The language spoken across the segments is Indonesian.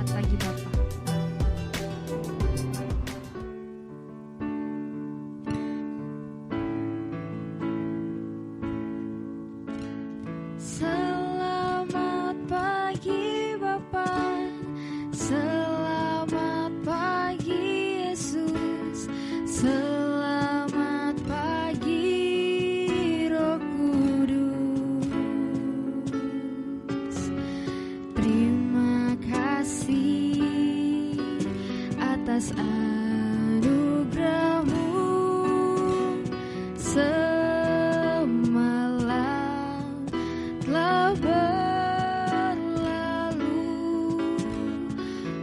Selamat pagi Bapak. Selamat pagi Bapa, selamat pagi Yesus, selamat pagi Roh Kudus. Terima kasih atas anugerah-Mu. Semalam telah berlalu,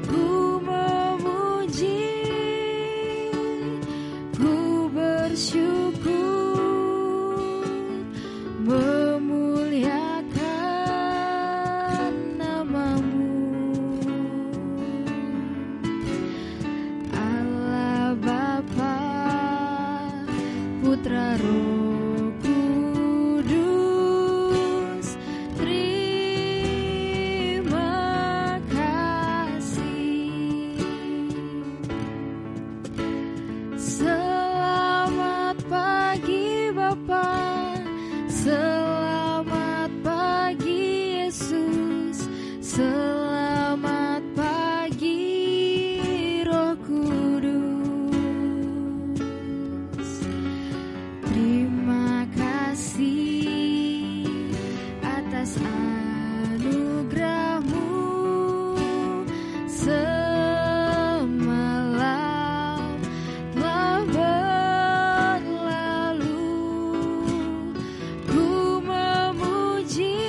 ku memuji, ku bersyukur, memuliakan nama-Mu. Allah Bapa, Putra Roh Kudus, terima kasih. Selamat pagi Bapa, selamat pagi Yesus, selamat pagi Roh Kudus. Terima kasih atas anugerah-Mu. Semalam telah berlalu, ku memuji,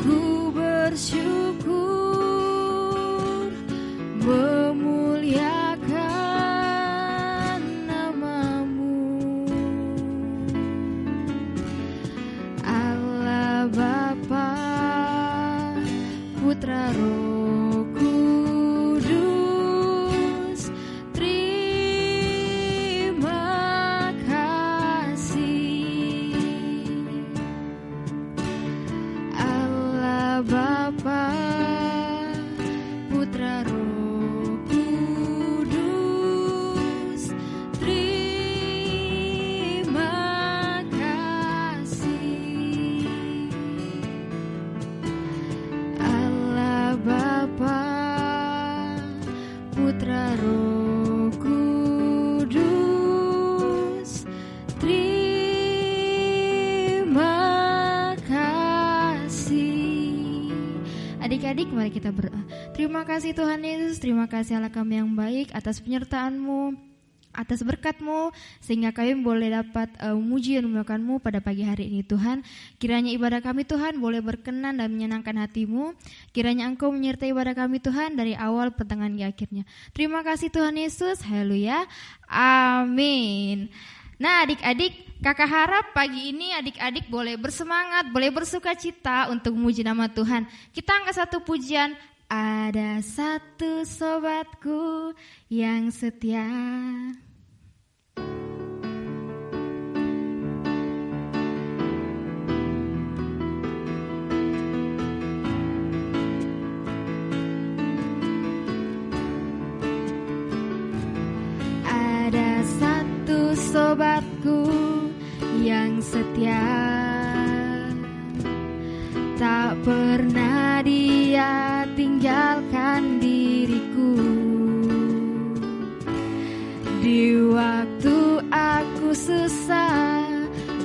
ku bersyukur, memuliakan nama-Mu. Allah Bapa, Putra Roh Kudus, terima kasih. Allah Bapa, Putra Roh Kudus, terima kasih. Allah Bapa, Putra Roh Kudus, terima kasih. Adik-adik, mari kita berdoa. Terima kasih Tuhan Yesus, terima kasih Allah kami yang baik atas penyertaan-Mu, atas berkat-Mu, sehingga kami boleh dapat memuji dan memuliakan-Mu pada pagi hari ini Tuhan. Kiranya ibadah kami Tuhan boleh berkenan dan menyenangkan hati-Mu. Kiranya Engkau menyertai ibadah kami Tuhan dari awal pertengahan hingga akhirnya. Terima kasih Tuhan Yesus, haleluya, amin. Nah adik-adik, kakak harap pagi ini adik-adik boleh bersemangat, boleh bersuka cita untuk memuji nama Tuhan. Kita angkat satu pujian. Ada satu sobatku yang setia. Ada satu sobatku yang setia, tak pernah dia tinggalkan diriku. Di waktu aku susah,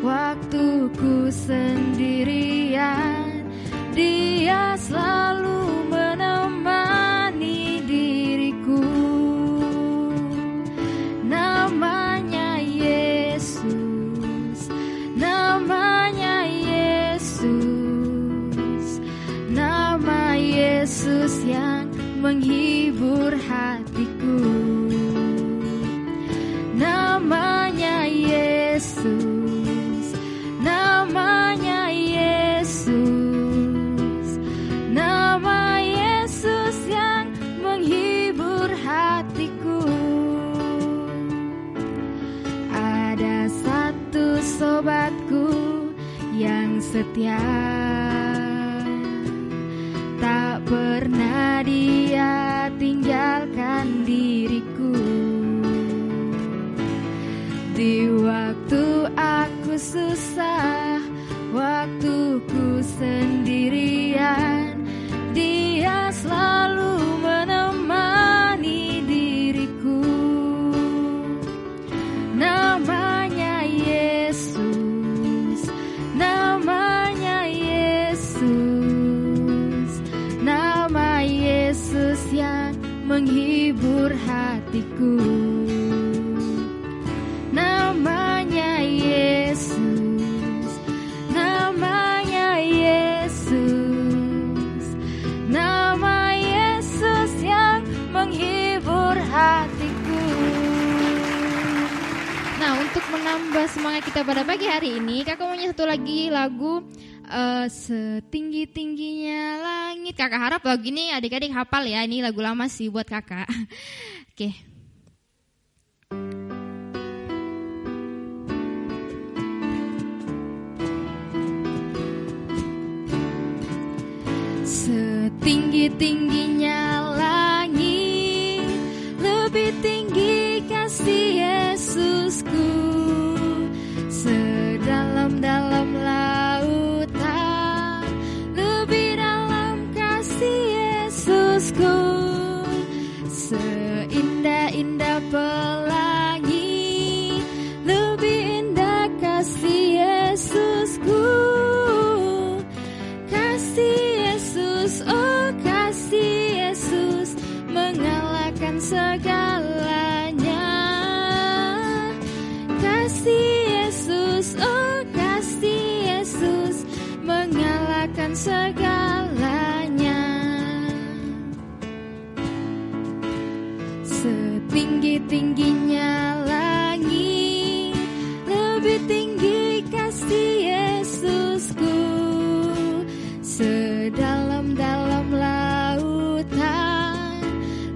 waktuku sendirian, dia selalu menemani diriku. Namanya Yesus, namanya Yesus, nama Yesus yang menghibur hatiku. Namanya Yesus, namanya Yesus, nama Yesus yang menghibur hatiku. Ada satu sobatku yang setia, tak pernah Dia tinggalkan diriku di waktu aku susah, waktu ku sendirian. Dia selalu menemani diriku. Namanya Yesus, namanya Yesus, nama Yesus yang menghibur hatiku. Namanya Yesus, namanya Yesus, nama Yesus yang menghibur hatiku. Nah, untuk menambah semangat kita pada pagi hari ini, kakak punya satu lagi lagu Setinggi-tingginya Langit. Kakak harap lagu ini adik-adik hafal ya, ini lagu lama sih buat kakak. Oke. Setinggi-tingginya langit, lebih tinggi kasih Yesusku. Sedalam-dalam lautan, lebih dalam kasih Yesusku. Seindah-indah pelangi, lebih indah kasih Yesusku. Kasih Yesus, oh kasih Yesus, mengalahkan segalanya. Kasih Yesus, oh kasih Yesus, mengalahkan segalanya. Setinggi-tingginya langit, lebih tinggi kasih Yesusku. Sedalam-dalam lautan,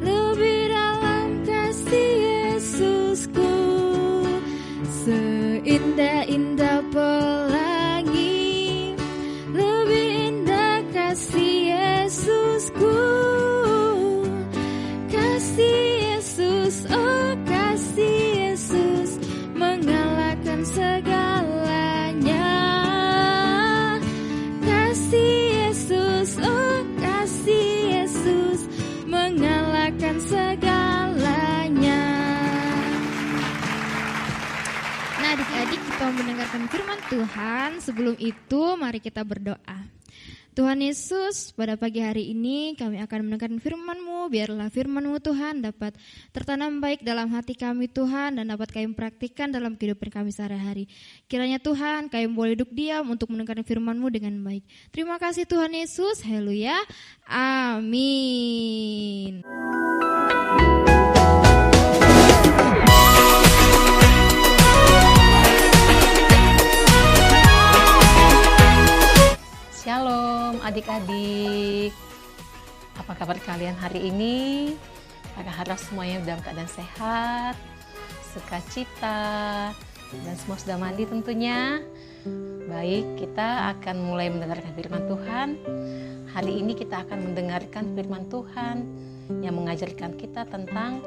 lebih dalam kasih Yesusku. Seindah-indah pelangi, lebih indah kasih Yesusku. Kasih Yesus, oh kasih Yesus, mengalahkan segalanya. Kasih Yesus, oh kasih Yesus, mengalahkan segalanya. Nah, adik-adik, kita mendengarkan firman Tuhan. Sebelum itu, mari kita berdoa. Tuhan Yesus, pada pagi hari ini kami akan mendengarkan firman-Mu. Biarlah firman-Mu Tuhan dapat tertanam baik dalam hati kami Tuhan, dan dapat kami praktikkan dalam kehidupan kami sehari-hari. Kiranya Tuhan, kami boleh duduk diam untuk mendengarkan firman-Mu dengan baik. Terima kasih Tuhan Yesus, haleluya, amin. Shalom adik-adik, apa kabar kalian hari ini? Kakak harap semuanya dalam keadaan sehat, sukacita, dan semua sudah mandi tentunya. Baik, kita akan mulai mendengarkan firman Tuhan. Hari ini kita akan mendengarkan firman Tuhan yang mengajarkan kita tentang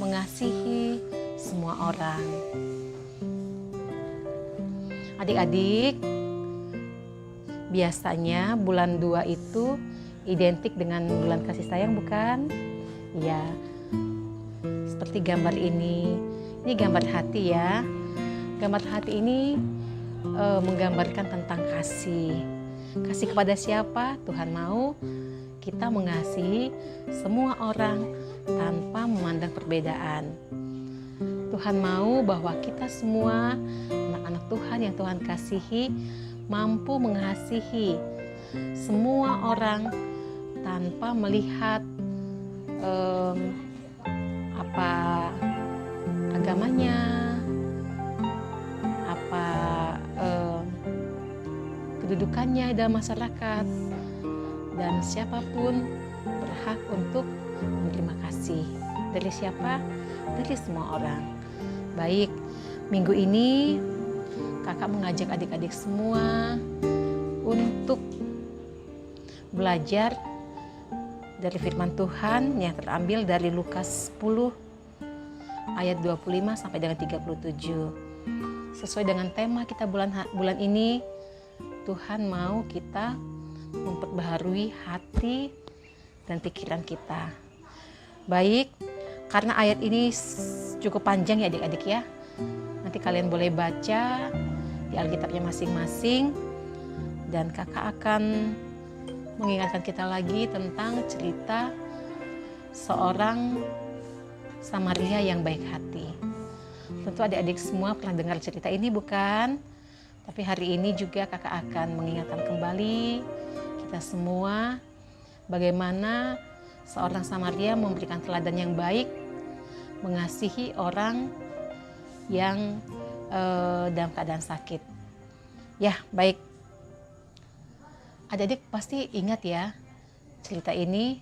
mengasihi semua orang. Adik-adik, biasanya bulan 2 itu identik dengan bulan kasih sayang, bukan? Ya, seperti gambar ini. Ini gambar hati ya. Gambar hati ini menggambarkan tentang kasih. Kasih kepada siapa? Tuhan mau kita mengasihi semua orang tanpa memandang perbedaan. Tuhan mau bahwa kita semua anak-anak Tuhan yang Tuhan kasihi mampu mengasihi semua orang tanpa melihat apa agamanya, apa kedudukannya dalam masyarakat, dan siapapun berhak untuk menerima kasih. Dari siapa? Dari semua orang. Baik, minggu ini kakak mengajak adik-adik semua untuk belajar dari firman Tuhan yang terambil dari Lukas 10 ayat 25 sampai dengan 37. Sesuai dengan tema kita bulan ini, Tuhan mau kita memperbaharui hati dan pikiran kita. Baik, karena ayat ini cukup panjang ya adik-adik ya. Nanti kalian boleh baca di Alkitabnya masing-masing, dan kakak akan mengingatkan kita lagi tentang cerita seorang Samaria yang baik hati. Tentu adik-adik semua pernah dengar cerita ini bukan? Tapi hari ini juga kakak akan mengingatkan kembali kita semua bagaimana seorang Samaria memberikan teladan yang baik, mengasihi orang yang dalam keadaan sakit. Ya, baik. Adik-adik pasti ingat ya cerita ini,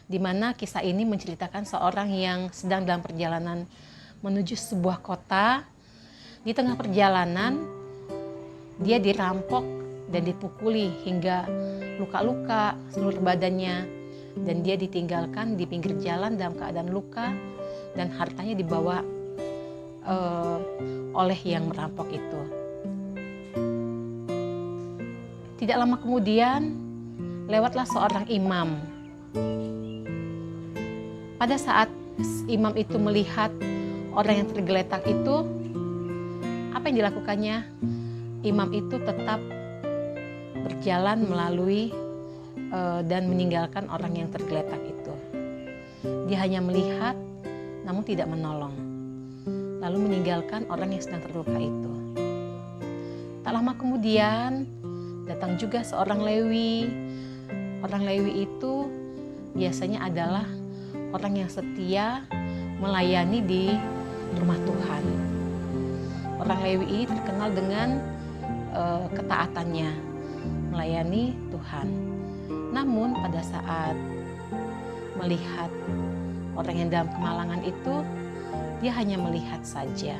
di mana kisah ini menceritakan seorang yang sedang dalam perjalanan menuju sebuah kota. Di tengah perjalanan dia dirampok dan dipukuli hingga luka-luka seluruh badannya, dan dia ditinggalkan di pinggir jalan dalam keadaan luka dan hartanya dibawa oleh yang merampok itu. Tidak lama kemudian lewatlah seorang imam. Pada saat imam itu melihat orang yang tergeletak itu, apa yang dilakukannya? Imam itu tetap berjalan melalui dan meninggalkan orang yang tergeletak itu. Dia hanya melihat namun tidak menolong, lalu meninggalkan orang yang sedang terluka itu. Tak lama kemudian datang juga seorang Lewi. Orang Lewi itu biasanya adalah orang yang setia melayani di rumah Tuhan. Orang Lewi ini terkenal dengan ketaatannya melayani Tuhan. Namun pada saat melihat orang yang dalam kemalangan itu, dia hanya melihat saja,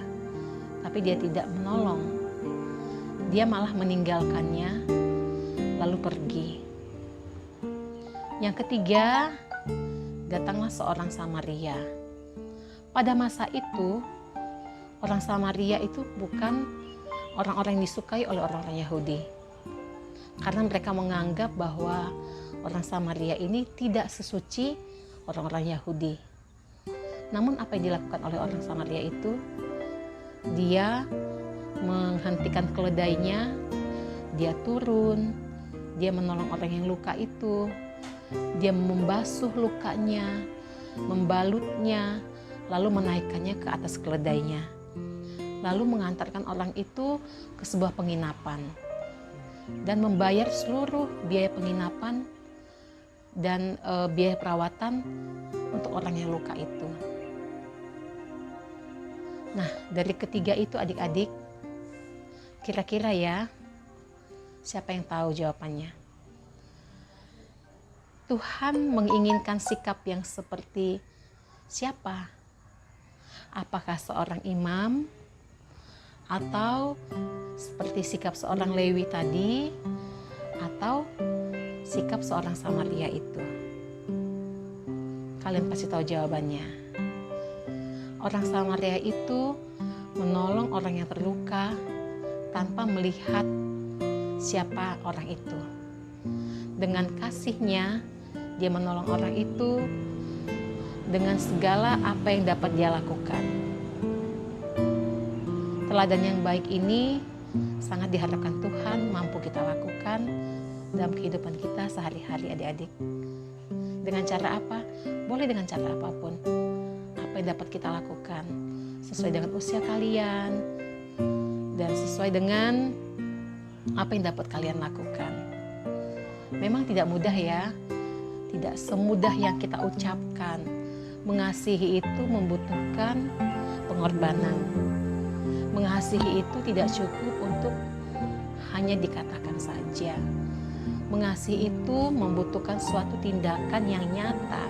tapi dia tidak menolong. Dia malah meninggalkannya lalu pergi. Yang ketiga, datanglah seorang Samaria. Pada masa itu, orang Samaria itu bukan orang-orang yang disukai oleh orang-orang Yahudi, karena mereka menganggap bahwa orang Samaria ini tidak sesuci orang-orang Yahudi. Namun apa yang dilakukan oleh orang Samaria itu? Dia menghentikan keledainya, dia turun, dia menolong orang yang luka itu, dia membasuh lukanya, membalutnya, lalu menaikkannya ke atas keledainya, lalu mengantarkan orang itu ke sebuah penginapan dan membayar seluruh biaya penginapan dan biaya perawatan untuk orang yang luka itu. Nah, dari ketiga itu adik-adik, kira-kira ya, siapa yang tahu jawabannya? Tuhan menginginkan sikap yang seperti siapa? Apakah seorang imam? Atau seperti sikap seorang Lewi tadi? Atau sikap seorang Samaria itu? Kalian pasti tahu jawabannya. Orang Samaria itu menolong orang yang terluka tanpa melihat siapa orang itu. Dengan kasihnya, dia menolong orang itu dengan segala apa yang dapat dia lakukan. Teladan yang baik ini sangat diharapkan Tuhan mampu kita lakukan dalam kehidupan kita sehari-hari adik-adik. Dengan cara apa? Boleh dengan cara apapun. Apa yang dapat kita lakukan sesuai dengan usia kalian dan sesuai dengan apa yang dapat kalian lakukan. Memang tidak mudah ya, tidak semudah yang kita ucapkan. Mengasihi itu membutuhkan pengorbanan. Mengasihi itu tidak cukup untuk hanya dikatakan saja. Mengasihi itu membutuhkan suatu tindakan yang nyata,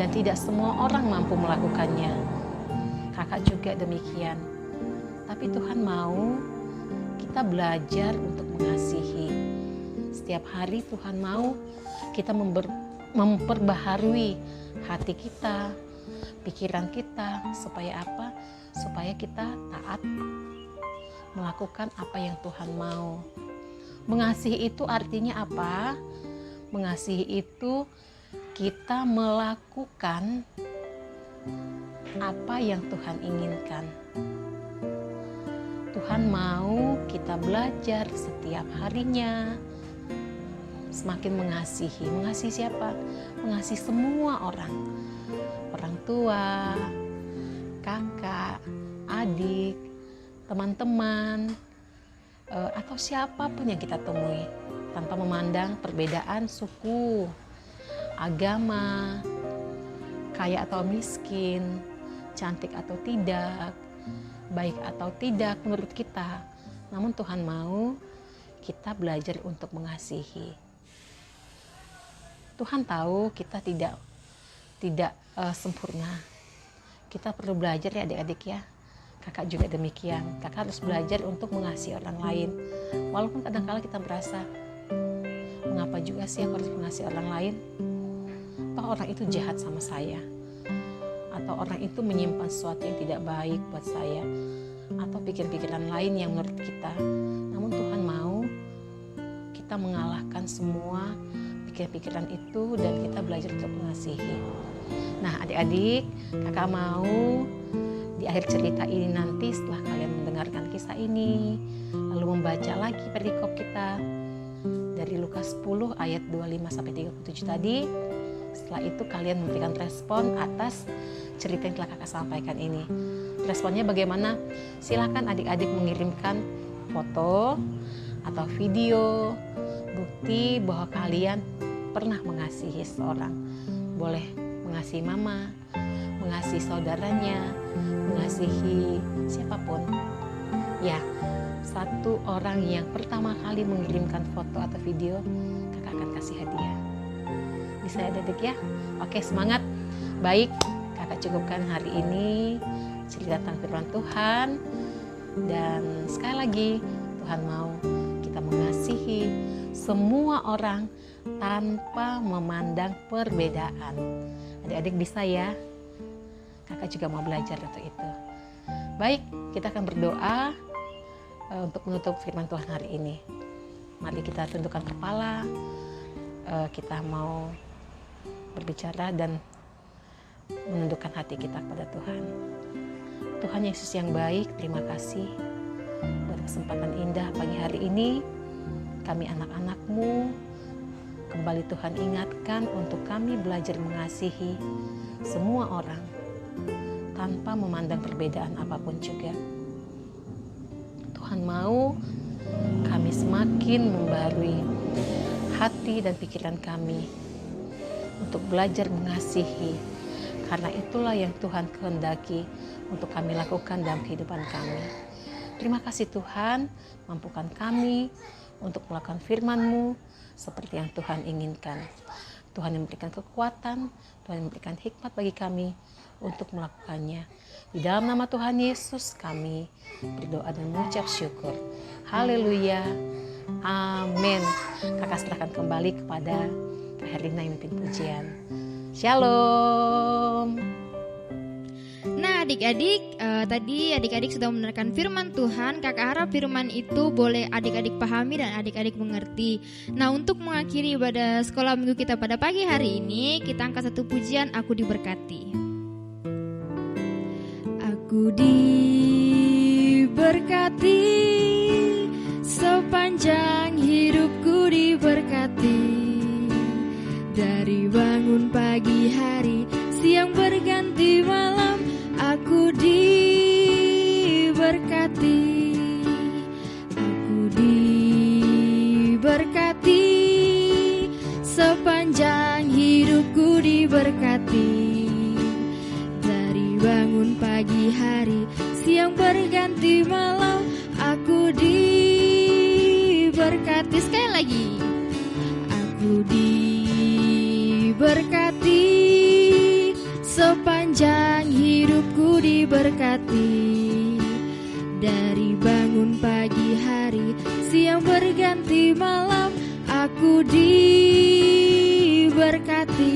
dan tidak semua orang mampu melakukannya. Kakak juga demikian. Tapi Tuhan mau kita belajar untuk mengasihi. Setiap hari Tuhan mau kita memperbaharui hati kita, pikiran kita, supaya apa? Supaya kita taat melakukan apa yang Tuhan mau. Mengasihi itu artinya apa? Mengasihi itu kita melakukan apa yang Tuhan inginkan. Tuhan mau kita belajar setiap harinya semakin mengasihi. Mengasihi siapa? Mengasihi semua orang. Orang tua, kakak, adik, teman-teman, atau siapapun yang kita temui, tanpa memandang perbedaan suku, agama, kaya atau miskin, cantik atau tidak, baik atau tidak menurut kita. Namun Tuhan mau kita belajar untuk mengasihi. Tuhan tahu kita tidak sempurna. Kita perlu belajar ya adik-adik ya. Kakak juga demikian. Kakak harus belajar untuk mengasihi orang lain. Walaupun kadang-kala kita merasa, mengapa juga sih aku harus mengasihi orang lain? Toh orang itu jahat sama saya. Atau orang itu menyimpan sesuatu yang tidak baik buat saya. Atau pikiran-pikiran lain yang menurut kita. Namun Tuhan mau kita mengalahkan semua pikiran-pikiran itu dan kita belajar untuk mengasihi. Nah adik-adik, kakak mau di akhir cerita ini nanti setelah kalian mendengarkan kisah ini, lalu membaca lagi perikop kita dari Lukas 10 ayat 25-37 tadi. Setelah itu kalian memberikan respon atas cerita yang telah kakak sampaikan ini. Responnya bagaimana? Silakan adik-adik mengirimkan foto atau video bukti bahwa kalian pernah mengasihi seorang. Boleh mengasihi mama, mengasihi saudaranya, mengasihi siapapun. Ya, satu orang yang pertama kali mengirimkan foto atau video, kakak akan kasih hadiah. Bisa ya adik ya? Oke, semangat. Baik, kakak cukupkan hari ini cerita tentang firman Tuhan. Dan sekali lagi, Tuhan mau kita mengasihi semua orang tanpa memandang perbedaan. Adik-adik bisa ya? Kakak juga mau belajar untuk itu. Baik, kita akan berdoa untuk menutup firman Tuhan hari ini. Mari kita tundukkan kepala. Kita mau berbicara dan menundukkan hati kita kepada Tuhan. Tuhan Yesus yang baik, terima kasih buat kesempatan indah pagi hari ini. Kami anak-anak-Mu, kembali Tuhan ingatkan untuk kami belajar mengasihi semua orang tanpa memandang perbedaan apapun juga. Tuhan mau kami semakin membarui hati dan pikiran kami untuk belajar mengasihi, karena itulah yang Tuhan kehendaki untuk kami lakukan dalam kehidupan kami. Terima kasih Tuhan, mampukan kami untuk melakukan firman-Mu seperti yang Tuhan inginkan. Tuhan yang memberikan kekuatan, Tuhan yang memberikan hikmat bagi kami untuk melakukannya. Di dalam nama Tuhan Yesus kami berdoa dan mengucap syukur. Haleluya. Amin. Kakak serahkan kembali kepada Kak Herlina yang memimpin pujian. Shalom. Nah adik-adik, tadi adik-adik sudah mendengarkan firman Tuhan. Kakak harap firman itu boleh adik-adik pahami dan adik-adik mengerti. Nah untuk mengakhiri ibadah sekolah minggu kita pada pagi hari ini, kita angkat satu pujian, Aku Diberkati. Aku diberkati, sepanjang hidupku diberkati. Dari bangun pagi hari, siang berganti malam, aku diberkati. Aku diberkati, sepanjang hidupku diberkati. Dari bangun pagi hari, siang berganti malam, aku diberkati. Sekali lagi, aku diberkati, sepanjang hidupku diberkati. Dari bangun pagi hari, siang berganti malam, aku diberkati.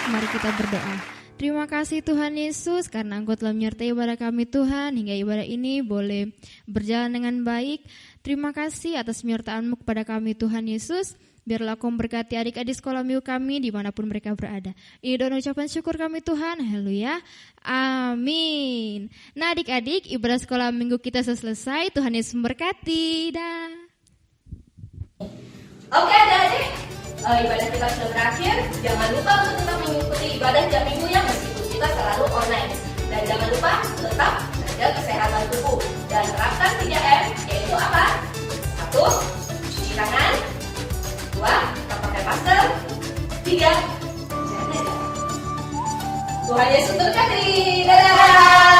mari kita berdoa. Terima kasih Tuhan Yesus karena Engkau telah menyertai ibadah kami Tuhan hingga ibadah ini boleh berjalan dengan baik. Terima kasih atas penyertaan-Mu kepada kami Tuhan Yesus. Biarlah Kau memberkati adik-adik sekolah minggu kami dimanapun mereka berada. Ini doa ucapan syukur kami Tuhan. Haleluya. Amin. Nah adik-adik, ibadah sekolah minggu kita selesai. Tuhan Yesus memberkati. Dah. Oke adik-adik, ibadah kita sudah berakhir. Jangan lupa untuk tetap mengikuti ibadah jam minggunya meskipun kita selalu online. Dan jangan lupa tetap jaga kesehatan tubuh dan terapkan 3M, yaitu apa? 1. Cuci tangan. 2. Tetap pakai masker. 3. Jaga jarak. Tuhan Yesus berkati. Dadah.